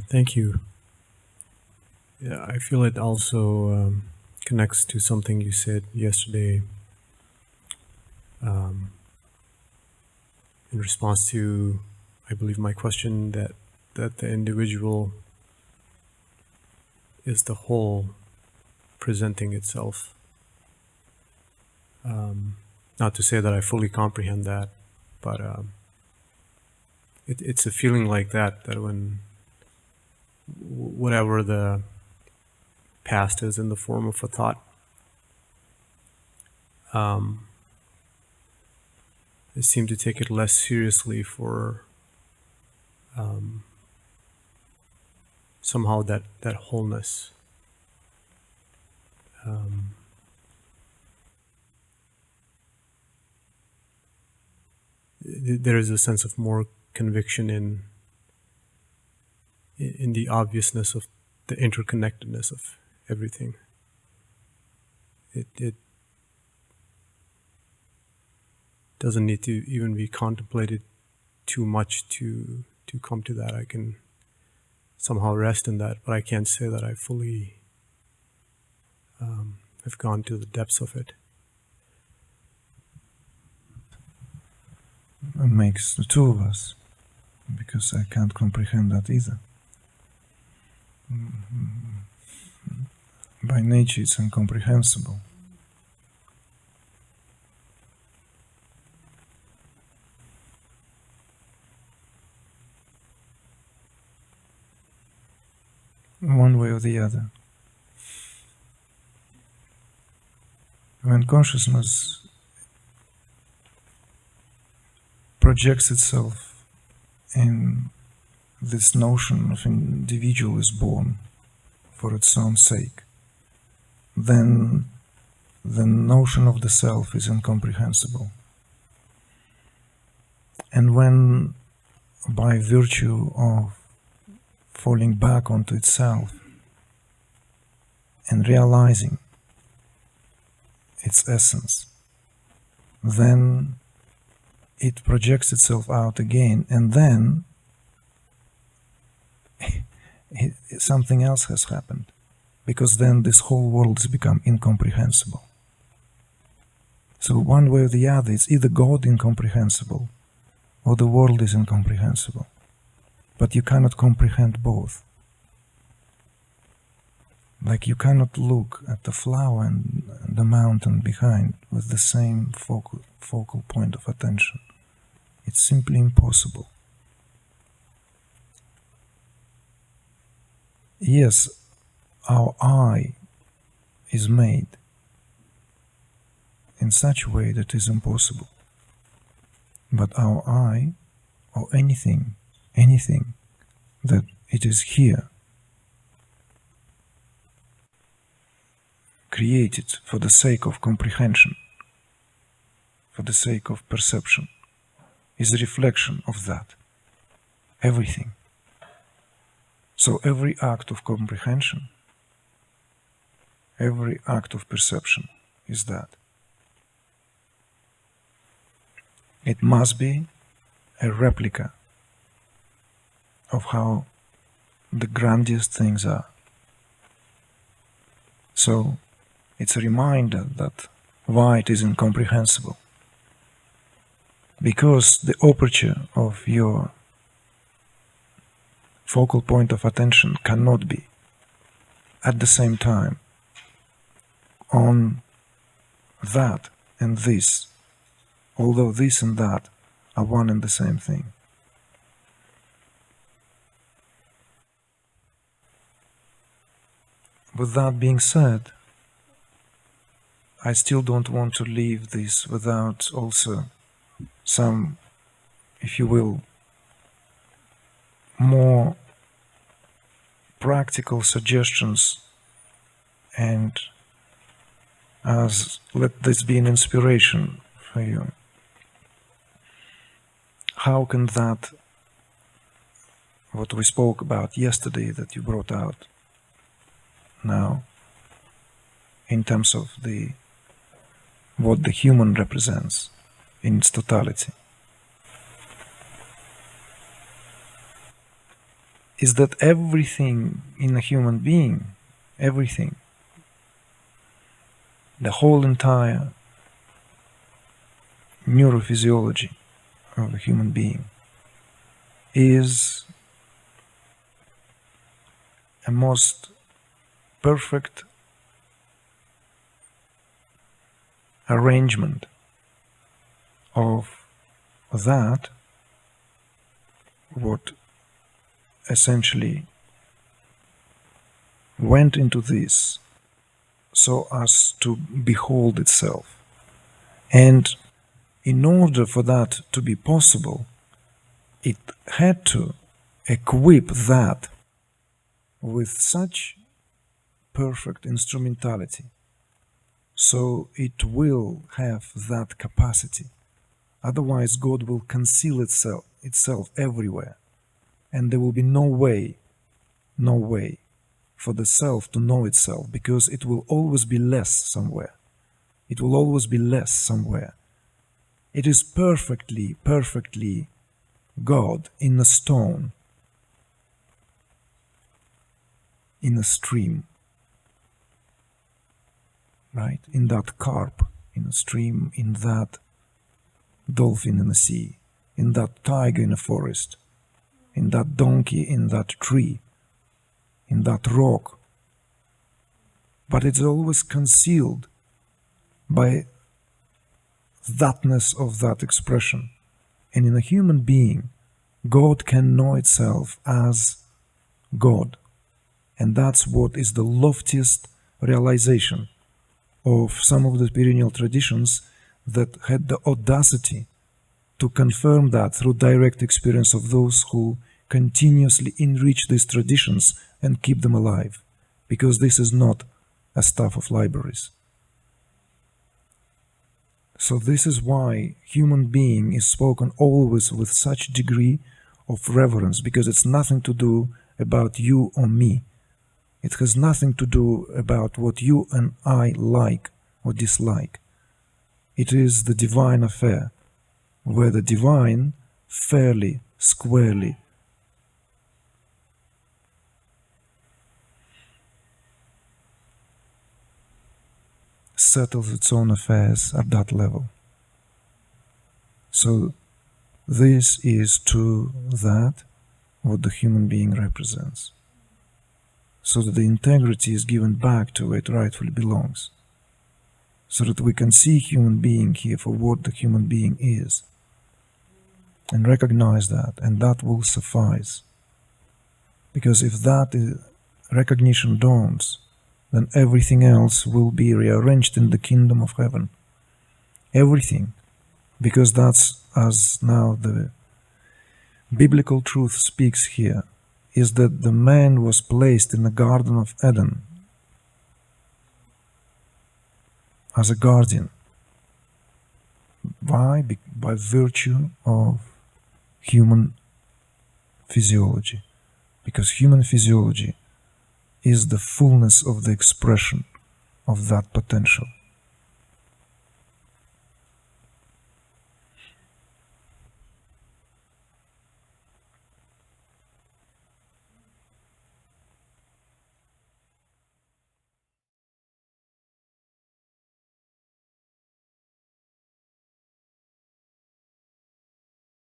Thank you. Yeah, I feel it also connects to something you said yesterday um, in response to, I believe, my question that the individual is the whole presenting itself. Not to say that I fully comprehend that, but it's a feeling like that when whatever the past is in the form of a thought, I seem to take it less seriously for somehow that wholeness. There is a sense of more conviction in the obviousness of the interconnectedness of everything. It doesn't need to even be contemplated too much to come to that. I can somehow rest in that, but I can't say that I fully have gone to the depths of it. It makes the two of us, because I can't comprehend that either. By nature it's incomprehensible. One way or the other. When consciousness projects itself in this notion of individual is born for its own sake, then the notion of the self is incomprehensible. And when, by virtue of falling back onto itself and realizing its essence, then it projects itself out again, and then something else has happened, because then this whole world has become incomprehensible. So one way or the other, it's either God incomprehensible or the world is incomprehensible, but you cannot comprehend both. Like you cannot look at the flower and the mountain behind with the same focal point of attention. It's simply impossible. Yes, our eye is made in such a way that is impossible. But our eye, or anything that it is here, created for the sake of comprehension, for the sake of perception, is a reflection of that. Everything. So every act of comprehension, every act of perception is that. It must be a replica of how the grandest things are. So it's a reminder that why it is incomprehensible. Because the aperture of your focal point of attention cannot be at the same time on that and this, although this and that are one and the same thing. With that being said, I still don't want to leave this without also some, if you will, more practical suggestions, and let this be an inspiration for you. How can that, what we spoke about yesterday that you brought out now, in terms of what the human represents in its totality. is that everything in a human being, everything, the whole entire neurophysiology of the human being is a most perfect arrangement of that what essentially went into this so as to behold itself. And in order for that to be possible, it had to equip that with such perfect instrumentality so it will have that capacity. Otherwise, God will conceal itself everywhere, and there will be no way for the self to know itself, because it will always be less somewhere. It will always be less somewhere. It is perfectly God in a stone, in a stream, right? In that carp in a stream, in that dolphin in the sea, in that tiger in a forest, in that donkey in that tree, in that rock. But it's always concealed by thatness of that expression. And in a human being, God can know itself as God. And that's what is the loftiest realization of some of the perennial traditions that had the audacity to confirm that through direct experience of those who continuously enrich these traditions and keep them alive, because this is not a stuff of libraries. So this is why human being is spoken always with such degree of reverence, because it's nothing to do about you or me. It has nothing to do about what you and I like or dislike. It is the divine affair, where the divine fairly, squarely settles its own affairs at that level. So this is to that what the human being represents, so that the integrity is given back to where it rightfully belongs, so that we can see human being here for what the human being is, and recognize that, and that will suffice. Because if that recognition dawns, then everything else will be rearranged in the kingdom of heaven. Everything. Because that's, as now the biblical truth speaks here, is that the man was placed in the Garden of Eden as a guardian. Why? By virtue of human physiology. Because human physiology is the fullness of the expression of that potential.